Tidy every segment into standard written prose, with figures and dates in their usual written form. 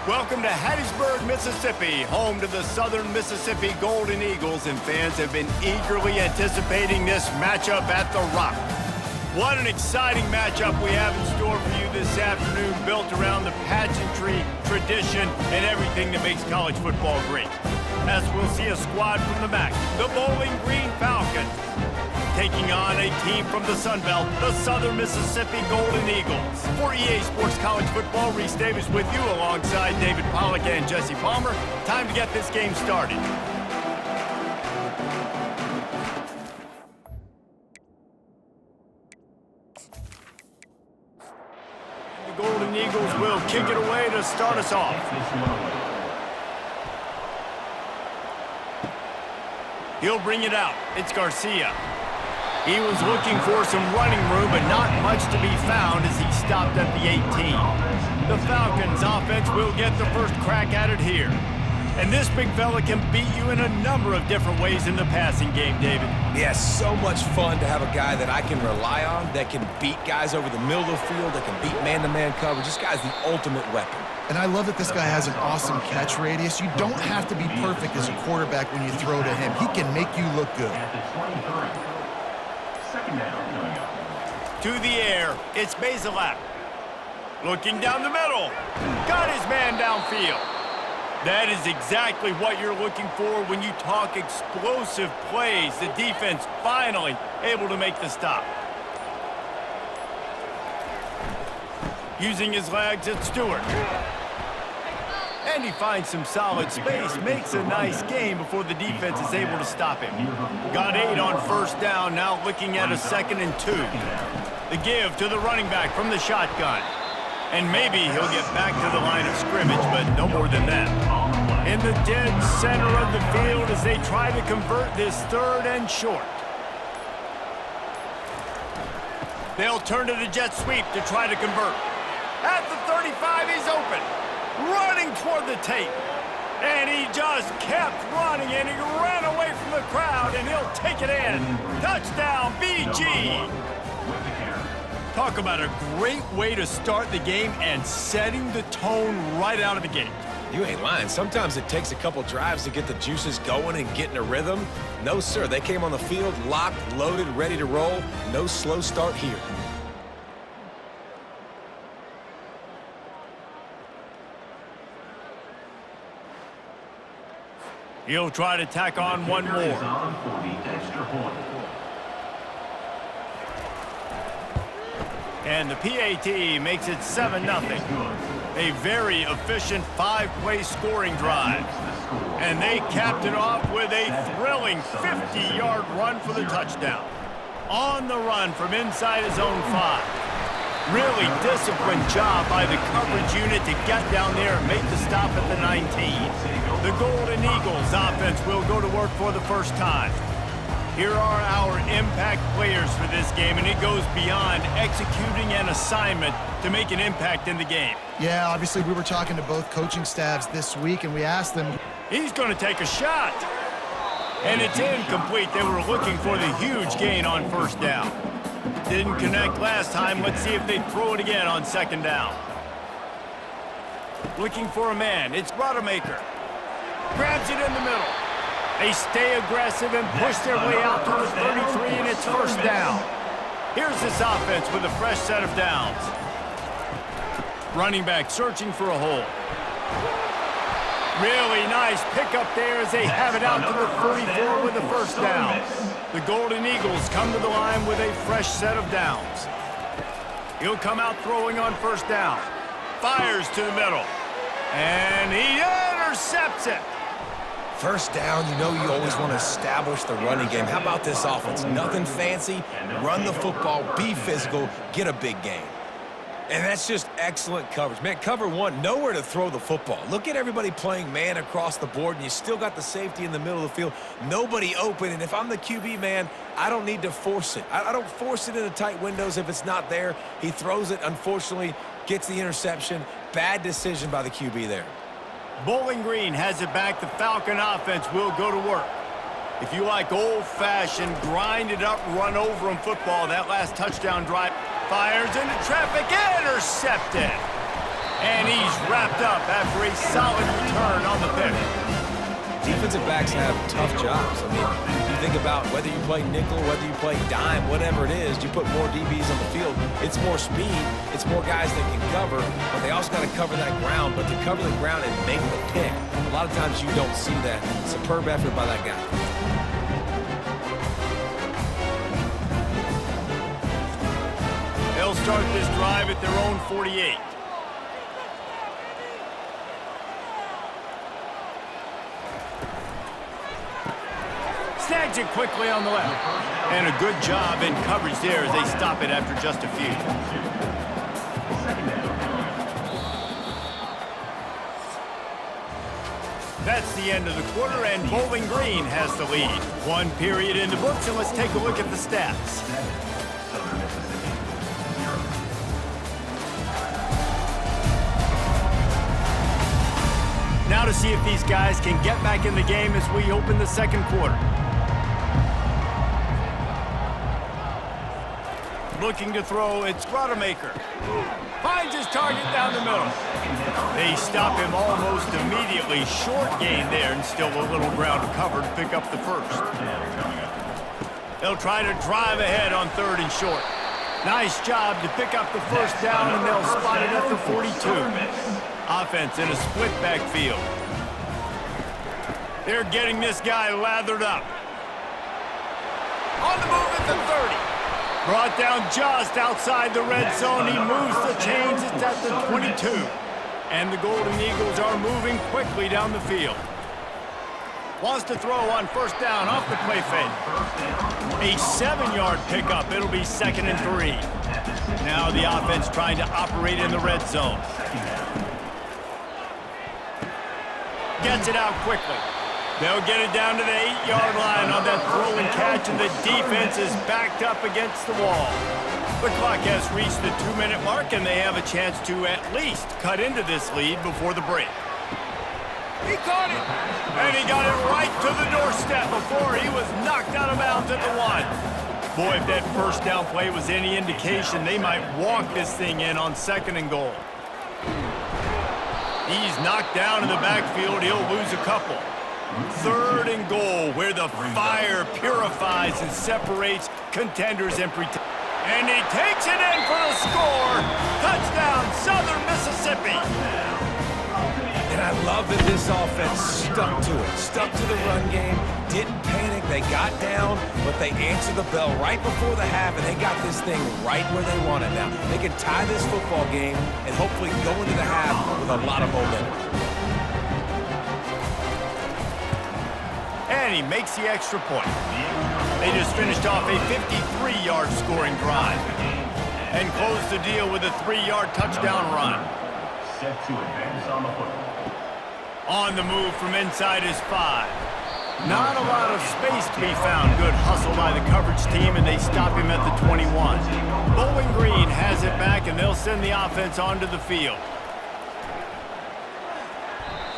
Welcome to Hattiesburg, Mississippi, home to the Southern Mississippi Golden Eagles, and fans have been eagerly anticipating this matchup at The Rock. What an exciting matchup we have in store for you this afternoon, built around the pageantry, tradition, and everything that makes college football great. As we'll see a squad from the MAC, the Bowling Green Falcons, taking on a team from the Sun Belt, the Southern Mississippi Golden Eagles. For EA Sports College Football, Reese Davis with you alongside David Pollack and Jesse Palmer. Time to get this game started. The Golden Eagles will kick it away to start us off. He'll bring it out. It's Garcia. He was looking for some running room, but not much to be found as he stopped at the 18. The Falcons offense will get the first crack at it here. And this big fella can beat you in a number of different ways in the passing game, David. Yeah, so much fun to have a guy that I can rely on, that can beat guys over the middle of the field, that can beat man-to-man coverage. This guy's the ultimate weapon. And I love that this guy has an awesome catch radius. You don't have to be perfect as a quarterback when you throw to him. He can make you look good. To the air, it's Bazelak. Looking down the middle. Got his man downfield. That is exactly what you're looking for when you talk explosive plays. The defense finally able to make the stop. Using his legs, it's Stewart. And he finds some solid space, makes a nice game before the defense is able to stop him. Got 8 on first down, now looking at a 2nd and 2. The give to the running back from the shotgun. And maybe he'll get back to the line of scrimmage, but no more than that. In the dead center of the field as they try to convert this 3rd and short. They'll turn to the jet sweep to try to convert. At the 35, he's open. Running toward the tape. And he just kept running, and he ran away from the crowd, and he'll take it in. Touchdown, BG! Talk about a great way to start the game and setting the tone right out of the gate. You ain't lying. Sometimes it takes a couple drives to get the juices going and get in a rhythm. No, sir. They came on the field, locked, loaded, ready to roll. No slow start here. He'll try to tack on one more. And the PAT makes it 7-0. A very efficient 5-play scoring drive. And they capped it off with a thrilling 50-yard run for the touchdown. On the run from inside his own 5. Really disciplined job by the coverage unit to get down there and make the stop at the 19. The Golden Eagles offense will go to work for the first time. Here are our impact players for this game, and it goes beyond executing an assignment to make an impact in the game. Yeah, obviously we were talking to both coaching staffs this week, and we asked them. He's going to take a shot. And it's incomplete. They were looking for the huge gain on first down. Didn't connect last time. Let's see if they throw it again on 2nd down. Looking for a man. It's Rodemaker. Grabs it in the middle. They stay aggressive and push their way out to the 33, and it's first down. Here's this offense with a fresh set of downs. Running back searching for a hole. Really nice pickup there as they have it out to the 44 with the first down. The Golden Eagles come to the line with a fresh set of downs. He'll come out throwing on first down. Fires to the middle. And he intercepts it. First down, you know you always want to establish the running game. How about this offense? Nothing fancy. Run the football, be physical, get a big gain. And that's just excellent coverage. Man, cover 1, nowhere to throw the football. Look at everybody playing man across the board, and you still got the safety in the middle of the field. Nobody open, and if I'm the QB, man, I don't need to force it. I don't force it into tight windows if it's not there. He throws it, unfortunately, gets the interception. Bad decision by the QB there. Bowling Green has it back. The Falcon offense will go to work. If you like old-fashioned, grind-it-up, run-over-'em football, that last touchdown drive fires into traffic, intercepted. And he's wrapped up after a solid return on the pick. Defensive backs have tough jobs. I mean, you think about whether you play nickel, whether you play dime, whatever it is, you put more DBs on the field. It's more speed. It's more guys that can cover, but they also got to cover that ground. But to cover the ground and make the pick, a lot of times you don't see that. Superb effort by that guy. They'll start this drive at their own 48. Snags it quickly on the left. And a good job in coverage there as they stop it after just a few. That's the end of the quarter, and Bowling Green has the lead. One period in the books, and let's take a look at the stats. Now to see if these guys can get back in the game as we open the second quarter. Looking to throw, it's Rodemaker. Finds his target down the middle. They stop him almost immediately. Short gain there, and still a little ground to cover to pick up the first. They'll try to drive ahead on third and short. Nice job to pick up the first down, and they'll spot it at the 42. Offense in a split backfield. They're getting this guy lathered up. On the move at the 30. Brought down just outside the red zone. He moves the chains. It's at the 22. And the Golden Eagles are moving quickly down the field. Wants to throw on first down off the play fake. A 7-yard pickup. It'll be 2nd and 3. Now the offense trying to operate in the red zone. Gets it out quickly. They'll get it down to the 8-yard line on that throw and catch, and the defense is backed up against the wall. The clock has reached the 2-minute mark, and they have a chance to at least cut into this lead before the break. He caught it, and he got it right to the doorstep before he was knocked out of bounds at the 1. Boy, if that first down play was any indication, they might walk this thing in on 2nd and goal. He's knocked down in the backfield. He'll lose a couple. 3rd and goal, where the fire purifies and separates contenders and pretenders. And he takes it in for the score. Touchdown, Southern Mississippi. And I love that this offense stuck to it. Stuck to the run game. Didn't panic. They got down, but they answered the bell right before the half, and they got this thing right where they want it now. They can tie this football game and hopefully go into the half with a lot of momentum. And he makes the extra point. They just finished off a 53-yard scoring drive and closed the deal with a 3-yard touchdown run. Set to advance on the football. On the move from inside his 5. Not a lot of space to be found. Good hustle by the coverage team, and they stop him at the 21. Bowling Green has it back, and they'll send the offense onto the field.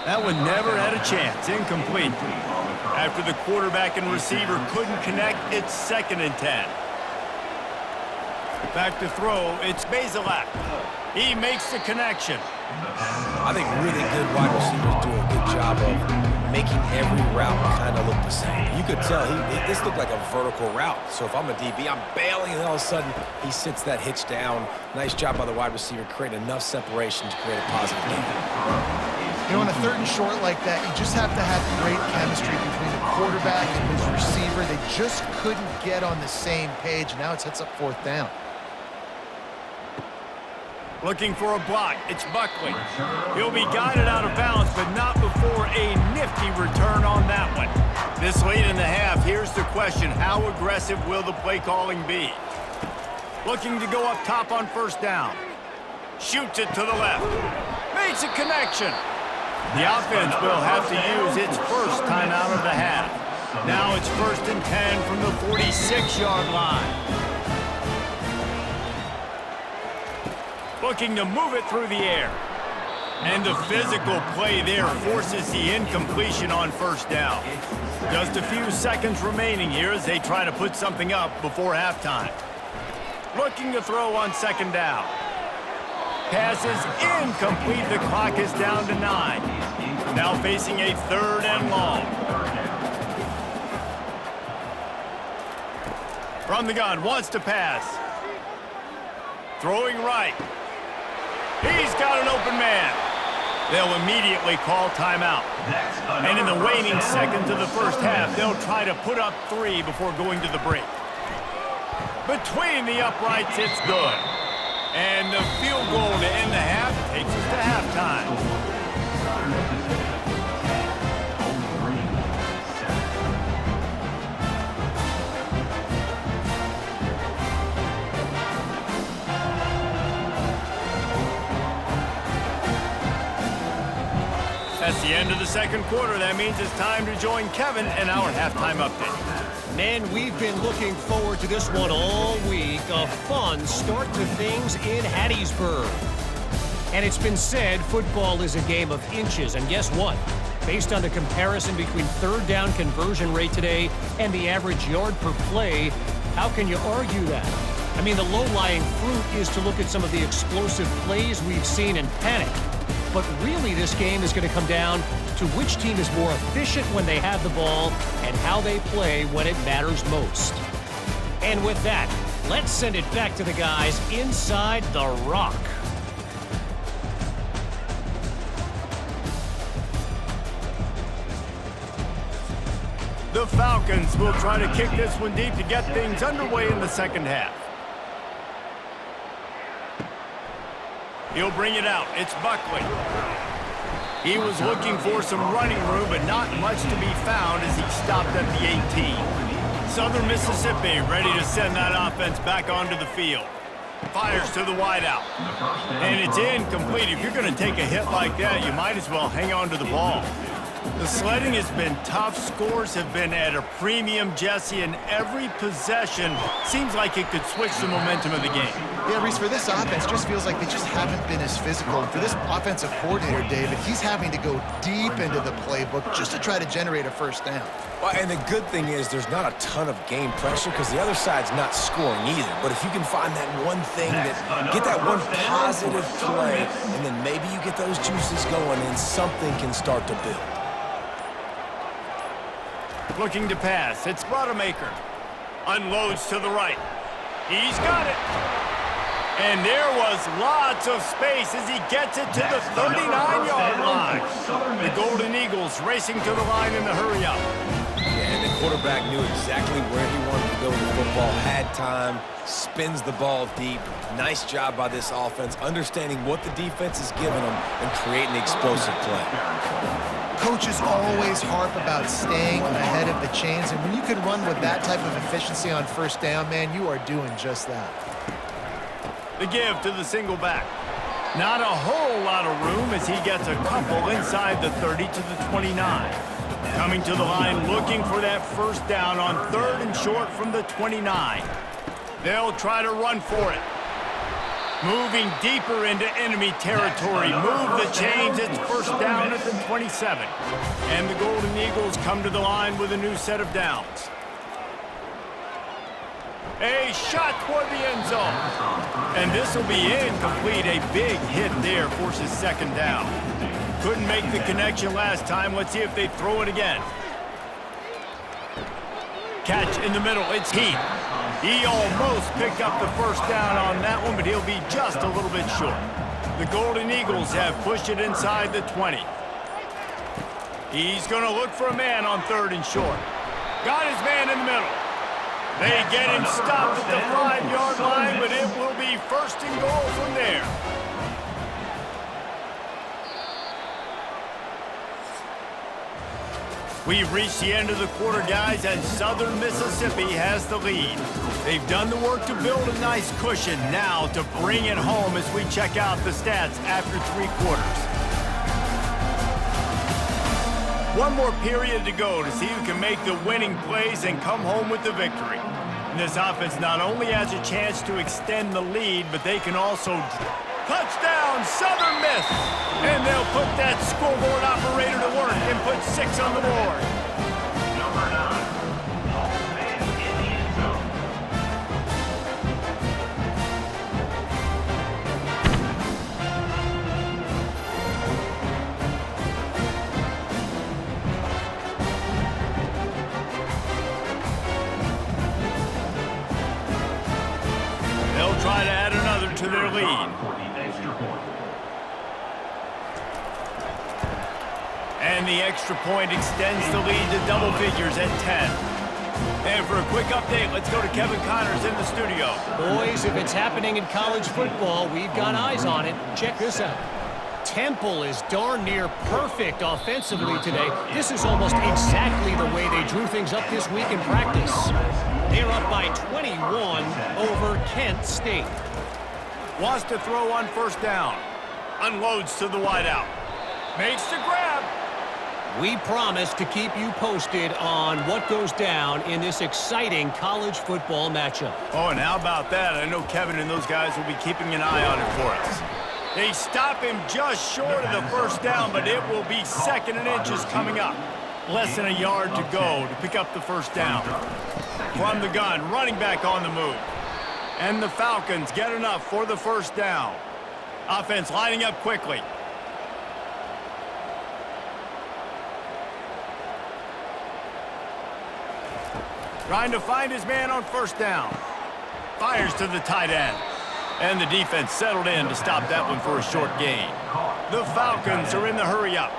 That one never had a chance. Incomplete. After the quarterback and receiver couldn't connect, it's 2nd and 10. Back to throw, it's Bazelak. He makes the connection. I think really good wide receivers do a good job of making every route kind of look the same. You could tell this looked like a vertical route. So if I'm a DB, I'm bailing, and all of a sudden he sits that hitch down. Nice job by the wide receiver, creating enough separation to create a positive game. You know, on a 3rd and short like that, you just have to have great chemistry between the quarterback and his receiver. They just couldn't get on the same page. Now it sets up 4th down. Looking for a block, it's Buckley. He'll be guided out of bounds, but not before a nifty return on that one. This late in the half, here's the question: how aggressive will the play calling be? Looking to go up top on first down. Shoots it to the left. Makes a connection. The offense will have to use its first time out of the half. Now it's 1st and 10 from the 46-yard line. Looking to move it through the air. And the physical play there forces the incompletion on first down. Just a few seconds remaining here as they try to put something up before halftime. Looking to throw on 2nd down. Pass is incomplete. The clock is down to 9. Now facing a 3rd and long. From the gun, wants to pass. Throwing right. He's got an open man. They'll immediately call timeout. And in the waning seconds of the first half, they'll try to put up 3 before going to the break. Between the uprights, it's good. And the field goal to end the half takes us to halftime. That's the end of the second quarter. That means it's time to join Kevin in our halftime update. Man, we've been looking forward to this one all week. A fun start to things in Hattiesburg. And it's been said football is a game of inches. And guess what? Based on the comparison between third down conversion rate today and the average yard per play, how can you argue that? I mean, the low-lying fruit is to look at some of the explosive plays we've seen and panic. But really, this game is going to come down to which team is more efficient when they have the ball and how they play when it matters most. And with that, let's send it back to the guys inside the Rock. The Falcons will try to kick this one deep to get things underway in the second half. He'll bring it out. It's Buckley. He was looking for some running room, but not much to be found as he stopped at the 18. Southern Mississippi ready to send that offense back onto the field. Fires to the wideout. And it's incomplete. If you're going to take a hit like that, you might as well hang on to the ball. The sledding has been tough. Scores have been at a premium, Jesse, and every possession seems like it could switch the momentum of the game. Yeah, Reese, for this offense, just feels like they just haven't been as physical. And for this offensive coordinator, David, he's having to go deep into the playbook just to try to generate a first down. Well, and the good thing is there's not a ton of game pressure because the other side's not scoring either. But if you can find that one thing, get that one positive play, and then maybe you get those juices going and something can start to build. Looking to pass. It's Rodemaker. Unloads to the right. He's got it. And there was lots of space as he gets it to the 39-yard line. The Golden Eagles racing to the line in the hurry-up. And the quarterback knew exactly where he wanted to go with the football, had time, spins the ball deep. Nice job by this offense, understanding what the defense is giving them and creating an explosive play. Coaches always harp about staying ahead of the chains, and when you can run with that type of efficiency on first down, man, you are doing just that. The give to the single back. Not a whole lot of room as he gets a couple inside the 30 to the 29. Coming to the line looking for that first down on 3rd and short from the 29. They'll try to run for it. Moving deeper into enemy territory. Move the chains. It's first down at the 27. And the Golden Eagles come to the line with a new set of downs. A shot toward the end zone. And this will be incomplete. A big hit there forces second down. Couldn't make the connection last time. Let's see if they throw it again. Catch in the middle. It's Heath. He almost picked up the first down on that one, but he'll be just a little bit short. The Golden Eagles have pushed it inside the 20. He's going to look for a man on 3rd and short. Got his man in the middle. They get him stopped at the 5-yard line, but it will be 1st and goal from there. We've reached the end of the quarter, guys, and Southern Mississippi has the lead. They've done the work to build a nice cushion. Now to bring it home as we check out the stats after 3 quarters. One more period to go to see who can make the winning plays and come home with the victory. And this offense not only has a chance to extend the lead, but they can also... Touchdown, Southern Miss! And they'll put that scoreboard operator to work and put 6 on the board. Number 9, Holtzman in the end zone. to their lead. And the extra point extends the lead to double figures at 10. And for a quick update, let's go to Kevin Connors in the studio. Boys, if it's happening in college football, we've got eyes on it. Check this out. Temple is darn near perfect offensively today. This is almost exactly the way they drew things up this week in practice. They're up by 21 over Kent State. Wants to throw on first down. Unloads to the wideout. Makes the grab. We promise to keep you posted on what goes down in this exciting college football matchup. Oh, and how about that? I know Kevin and those guys will be keeping an eye on it for us. They stop him just short of the first down, but it will be 2nd and inches coming up. Less than a yard to go to pick up the first down. From the gun, running back on the move. And the Falcons get enough for the first down. Offense lining up quickly. Trying to find his man on first down. Fires to the tight end. And the defense settled in to stop that one for a short gain. The Falcons are in the hurry-up.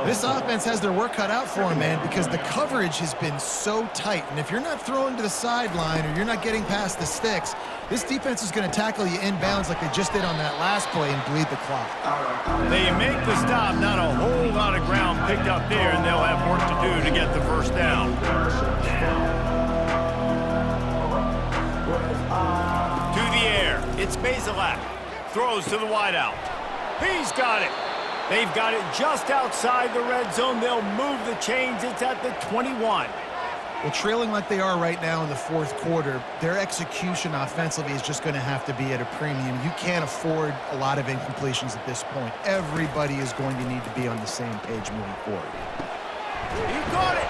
This offense has their work cut out for them, man, because the coverage has been so tight. And if you're not throwing to the sideline or you're not getting past the sticks, this defense is going to tackle you inbounds like they just did on that last play and bleed the clock. They make the stop, not a whole lot of ground picked up there, and they'll have work to do to get the first down. To the air, it's Bazelak. Throws to the wideout. He's got it. They've got it just outside the red zone. They'll move the chains. It's at the 21. Well, trailing like they are right now in the fourth quarter, their execution offensively is just going to have to be at a premium. You can't afford a lot of incompletions at this point. Everybody is going to need to be on the same page moving forward. He got it.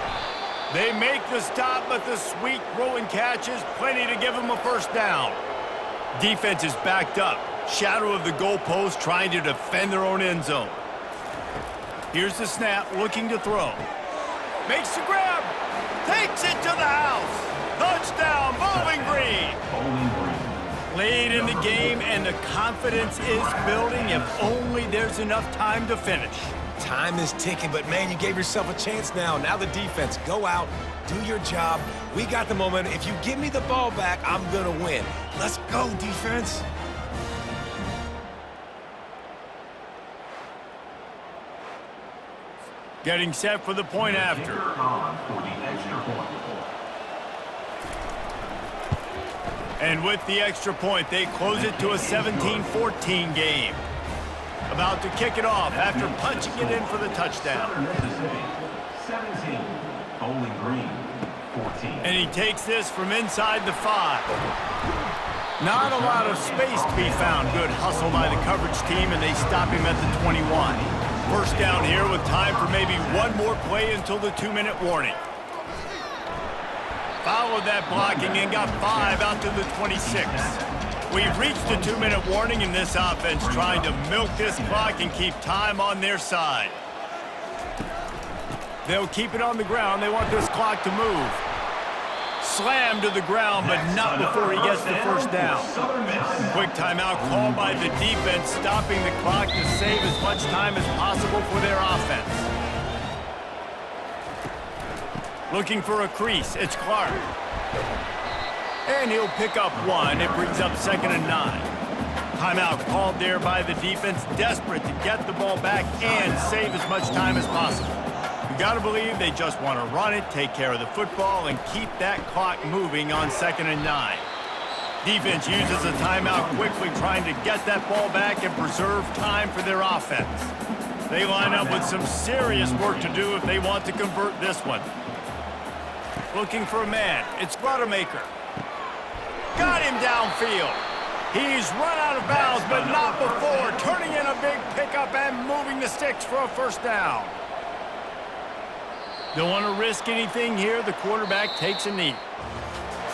They make the stop, but the sweet throw and catch is plenty to give them a first down. Defense is backed up. Shadow of the goalpost, trying to defend their own end zone. Here's the snap, looking to throw. Makes the grab. Takes it to the house. Touchdown, Bowling Green. Late in the game, and the confidence is building. If only there's enough time to finish. Time is ticking, but man, you gave yourself a chance now. Now the defense, go out, do your job. We got the momentum. If you give me the ball back, I'm gonna win. Let's go, defense. Getting set for the point after. And with the extra point, they close it to a 17-14 game. About to kick it off after punching it in for the touchdown. 17, Bowling Green, 14. And he takes this from inside the 5. Not a lot of space to be found. Good hustle by the coverage team, and they stop him at the 21. First down here with time for maybe one more play until the 2-minute warning. Followed that blocking and got 5 out to the 26. We've reached the 2-minute warning, and this offense trying to milk this clock and keep time on their side. They'll keep it on the ground. They want this clock to move. Slammed to the ground, but not before he gets the first down. Quick timeout called by the defense, stopping the clock to save as much time as possible for their offense. Looking for a crease, it's Clark. And he'll pick up 1. It brings up 2nd and 9. Timeout called there by the defense, desperate to get the ball back and save as much time as possible. You got to believe they just want to run it, take care of the football, and keep that clock moving on 2nd and 9. Defense uses a timeout quickly, trying to get that ball back and preserve time for their offense. They line up with some serious work to do if they want to convert this one. Looking for a man. It's Rodemaker. Got him downfield. He's run out of bounds, but not before turning in a big pickup and moving the sticks for a first down. Don't want to risk anything here. The quarterback takes a knee.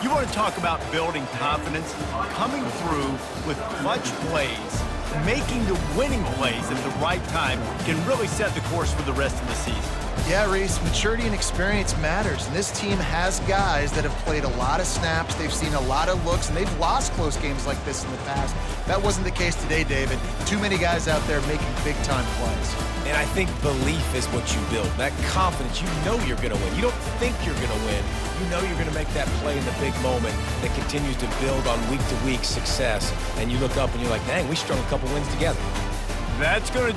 You want to talk about building confidence? Coming through with clutch plays, making the winning plays at the right time can really set the course for the rest of the season. Yeah, Reese, maturity and experience matters, and this team has guys that have played a lot of snaps, they've seen a lot of looks, and they've lost close games like this in the past. That wasn't the case today, David. Too many guys out there making big-time plays. And I think belief is what you build. That confidence, you know you're going to win. You don't think you're going to win. You know you're going to make that play in the big moment that continues to build on week-to-week success. And you look up and you're like, dang, we strung a couple wins together. That's going to